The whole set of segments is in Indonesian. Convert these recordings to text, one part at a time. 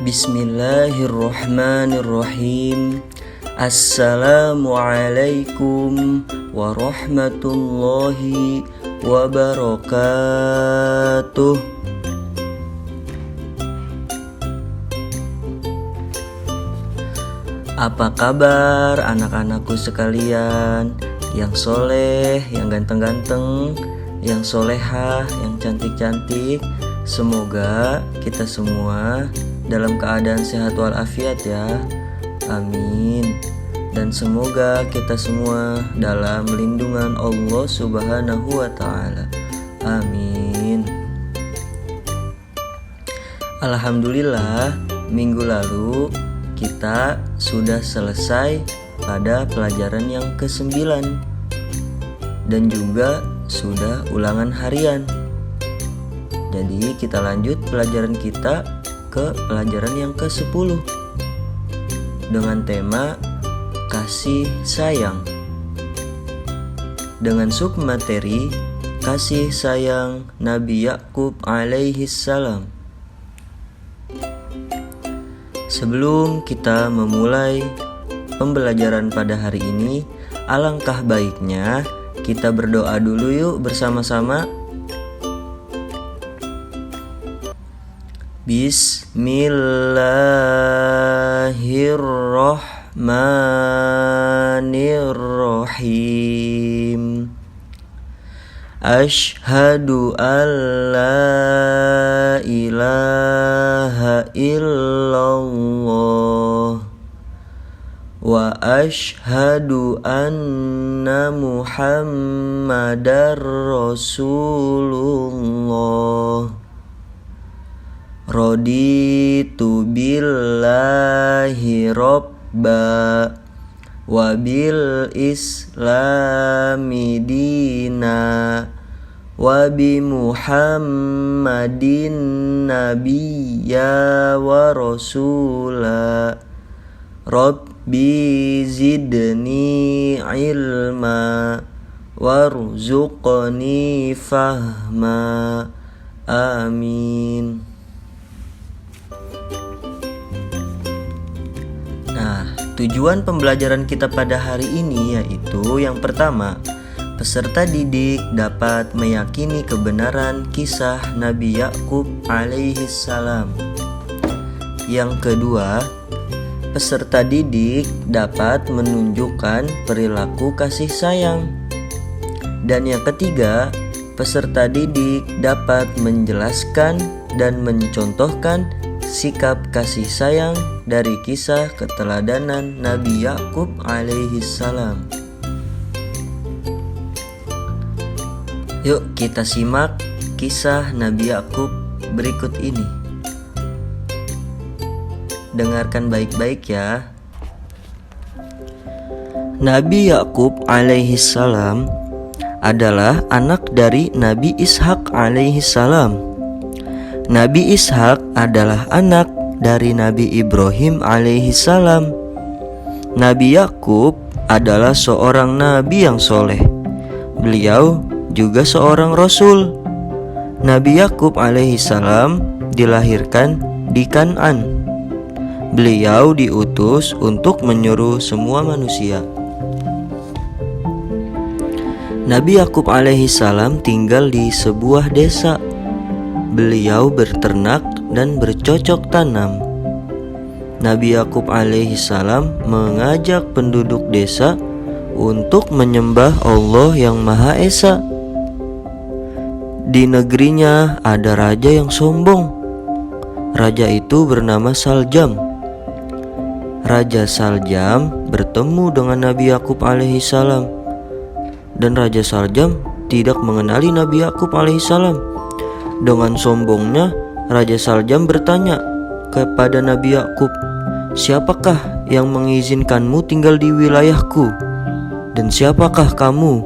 Bismillahirrahmanirrahim. Assalamualaikum warahmatullahi wabarakatuh. Apa kabar anak-anakku sekalian, yang soleh, yang ganteng-ganteng, yang solehah, yang cantik-cantik? Semoga kita semua dalam keadaan sehat walafiat ya. Amin. Dan semoga kita semua dalam lindungan Allah Subhanahu wa ta'ala. Amin. Alhamdulillah, minggu lalu kita sudah selesai pada pelajaran yang ke-9 dan juga sudah ulangan harian. Jadi kita lanjut pelajaran kita ke pelajaran yang ke-10 dengan tema kasih sayang, dengan submateri kasih sayang Nabi Yakub alaihi salam. Sebelum kita memulai pembelajaran pada hari ini, alangkah baiknya kita berdoa dulu yuk bersama-sama. Bismillahirrahmanirrahim. Asyhadu an la ilaha illallah wa asyhadu anna Muhammadar Rasulullah. Raditu billahi robba wa bil islami dina wa bi Muhammadin nabiyya wa rasula. Rabbi zidni ilma warzuqni fahma. Amin. Tujuan pembelajaran kita pada hari ini yaitu yang pertama, peserta didik dapat meyakini kebenaran kisah Nabi Yakub alaihi salam. Yang kedua, peserta didik dapat menunjukkan perilaku kasih sayang. Dan yang ketiga, peserta didik dapat menjelaskan dan mencontohkan sikap kasih sayang dari kisah keteladanan Nabi Yakub alaihi salam. Yuk kita simak kisah Nabi Yakub berikut ini. Dengarkan baik-baik ya. Nabi Yakub alaihi salam adalah anak dari Nabi Ishak alaihi salam. Nabi Ishak adalah anak dari Nabi Ibrahim alaihi salam. Nabi Yakub adalah seorang nabi yang soleh. Beliau juga seorang rasul. Nabi Yakub alaihi salam dilahirkan di Kan'an. Beliau diutus untuk menyuruh semua manusia. Nabi Yakub alaihi salam tinggal di sebuah desa. Beliau berternak dan bercocok tanam. Nabi Yakub alaihi salam mengajak penduduk desa untuk menyembah Allah yang Maha Esa. Di negerinya ada raja yang sombong. Raja itu bernama Saljam. Raja Saljam bertemu dengan Nabi Yakub alaihi salam. Dan Raja Saljam tidak mengenali Nabi Yakub alaihi salam. Dengan sombongnya, Raja Saljam bertanya kepada Nabi Yakub, "Siapakah yang mengizinkanmu tinggal di wilayahku? Dan siapakah kamu?"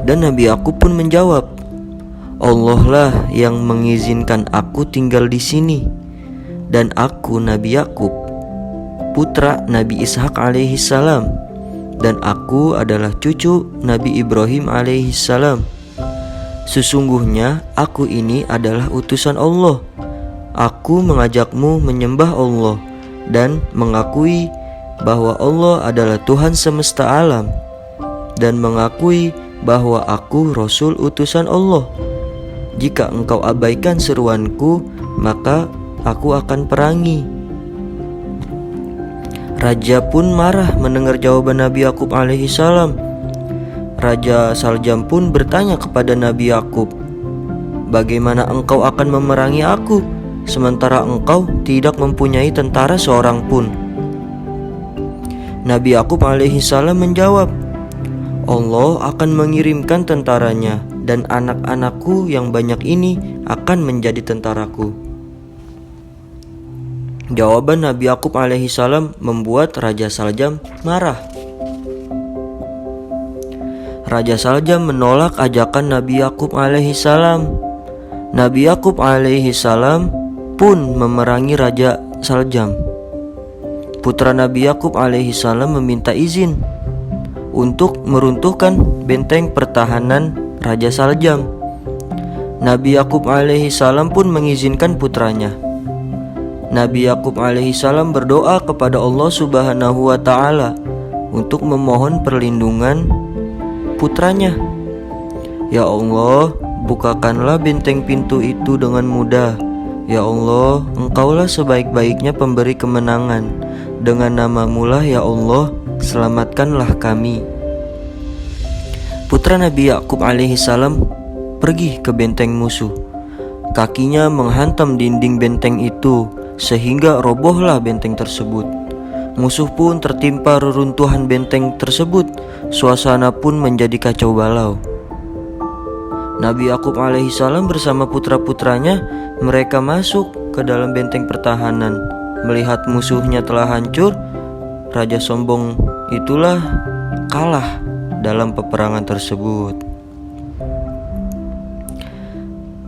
Dan Nabi Yakub pun menjawab, "Allah lah yang mengizinkan aku tinggal di sini. Dan aku Nabi Yakub, putra Nabi Ishak alaihi salam. Dan aku adalah cucu Nabi Ibrahim alaihi salam. Sesungguhnya aku ini adalah utusan Allah Aku mengajakmu menyembah Allah dan mengakui bahwa Allah adalah Tuhan semesta alam, dan mengakui bahwa aku Rasul utusan Allah. Jika engkau abaikan seruanku, maka aku akan perangi. Raja pun marah mendengar jawaban Nabi Yakub alaihi salam. Raja Saljam pun bertanya kepada Nabi Yakub, "Bagaimana engkau akan memerangi aku, sementara engkau tidak mempunyai tentara seorang pun?" Nabi Yakub alaihi salam menjawab, "Allah akan mengirimkan tentaranya, dan anak-anakku yang banyak ini akan menjadi tentaraku." Jawaban Nabi Yakub alaihi salam membuat Raja Saljam marah. Raja Saljam menolak ajakan Nabi Yakub alaihi salam. Nabi Yakub alaihi salam pun memerangi Raja Saljam. Putra Nabi Yakub alaihi salam meminta izin untuk meruntuhkan benteng pertahanan Raja Saljam. Nabi Yakub alaihi salam pun mengizinkan putranya. Nabi Yakub alaihi salam berdoa kepada Allah Subhanahu wa taala untuk memohon perlindungan putranya. "Ya Allah, bukakanlah benteng pintu itu dengan mudah. Ya Allah, Engkaulah sebaik-baiknya pemberi kemenangan. Dengan nama-Mu lah ya Allah, selamatkanlah kami." Putra Nabi Yakub alaihi salam pergi ke benteng musuh. Kakinya menghantam dinding benteng itu, sehingga robohlah benteng tersebut. Musuh pun tertimpa reruntuhan benteng tersebut. Suasana pun menjadi kacau balau. Nabi Yakub alaihi salam bersama putra-putranya, mereka masuk ke dalam benteng pertahanan. Melihat musuhnya telah hancur, raja sombong itulah kalah dalam peperangan tersebut.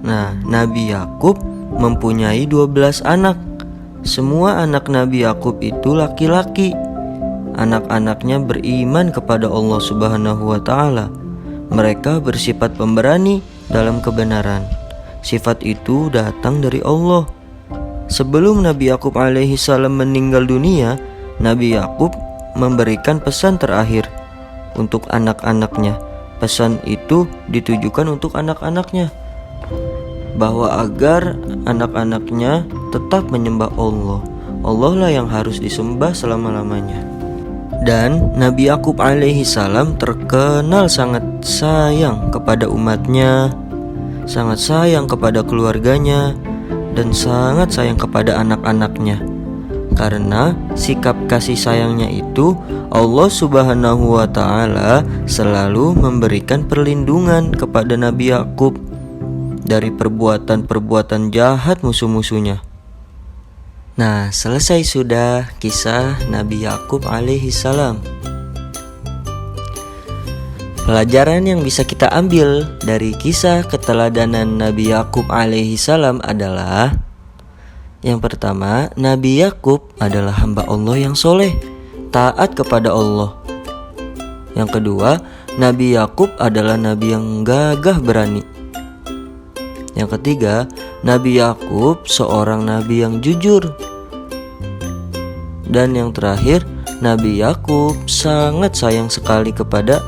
Nah, Nabi Yakub mempunyai 12 anak. Semua anak Nabi Yakub itu laki-laki. Anak-anaknya beriman kepada Allah Subhanahu wa taala. Mereka bersifat pemberani dalam kebenaran. Sifat itu datang dari Allah. Sebelum Nabi Yakub alaihi salam meninggal dunia, Nabi Yakub memberikan pesan terakhir untuk anak-anaknya. Pesan itu ditujukan untuk anak-anaknya, bahwa agar anak-anaknya tetap menyembah Allah. Allah lah yang harus disembah selama-lamanya. Dan Nabi Yakub alaihi salam terkenal sangat sayang kepada umatnya, sangat sayang kepada keluarganya, dan sangat sayang kepada anak-anaknya. Karena sikap kasih sayangnya itu, Allah Subhanahu wa taala selalu memberikan perlindungan kepada Nabi Yakub dari perbuatan-perbuatan jahat musuh-musuhnya. Nah, selesai sudah kisah Nabi Yakub alaihi salam. Pelajaran yang bisa kita ambil dari kisah keteladanan Nabi Yakub alaihi salam adalah: yang pertama, Nabi Yakub adalah hamba Allah yang soleh, taat kepada Allah. Yang kedua, Nabi Yakub adalah nabi yang gagah berani. Yang ketiga, Nabi Yakub seorang nabi yang jujur. Dan yang terakhir, Nabi Yakub sangat sayang sekali kepada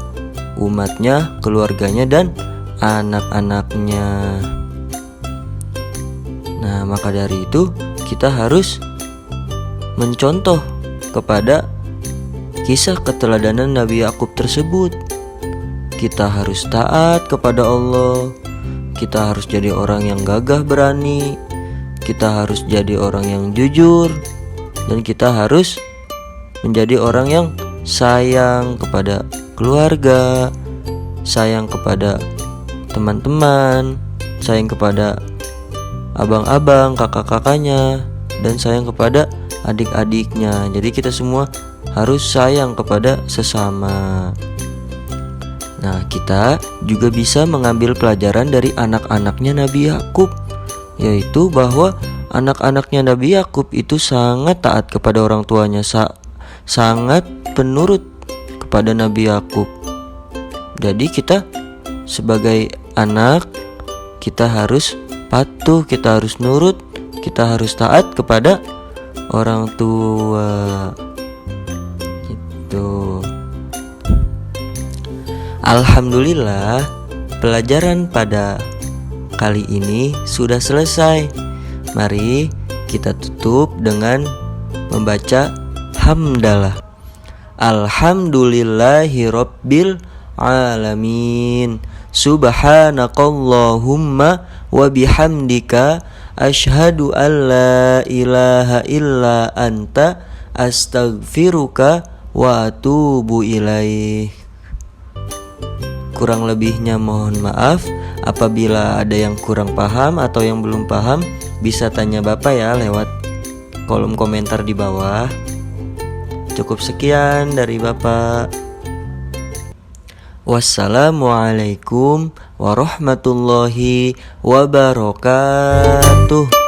umatnya, keluarganya, dan anak-anaknya. Nah, maka dari itu kita harus mencontoh kepada kisah keteladanan Nabi Yakub tersebut. Kita harus taat kepada Allah. Kita harus jadi orang yang gagah berani. Kita harus jadi orang yang jujur. Dan kita harus menjadi orang yang sayang kepada keluarga, sayang kepada teman-teman, sayang kepada abang-abang, kakak-kakaknya, dan sayang kepada adik-adiknya. Jadi kita semua harus sayang kepada sesama. Nah, kita juga bisa mengambil pelajaran dari anak-anaknya Nabi Yakub, yaitu bahwa anak-anaknya Nabi Yakub itu sangat taat kepada orang tuanya, sangat penurut kepada Nabi Yakub. Jadi kita sebagai anak, kita harus patuh, kita harus nurut, kita harus taat kepada orang tua. Gitu. Alhamdulillah, pelajaran pada kali ini sudah selesai. Mari kita tutup dengan membaca hamdalah. Alhamdulillahirabbil alamin. Subhanakallahumma wa bihamdika asyhadu an la ilaha illa anta astaghfiruka wa atubu ilaih. Kurang lebihnya mohon maaf. Apabila ada yang kurang paham atau yang belum paham, bisa tanya Bapak ya lewat kolom komentar di bawah. Cukup sekian dari Bapak. Wassalamualaikum warahmatullahi wabarakatuh.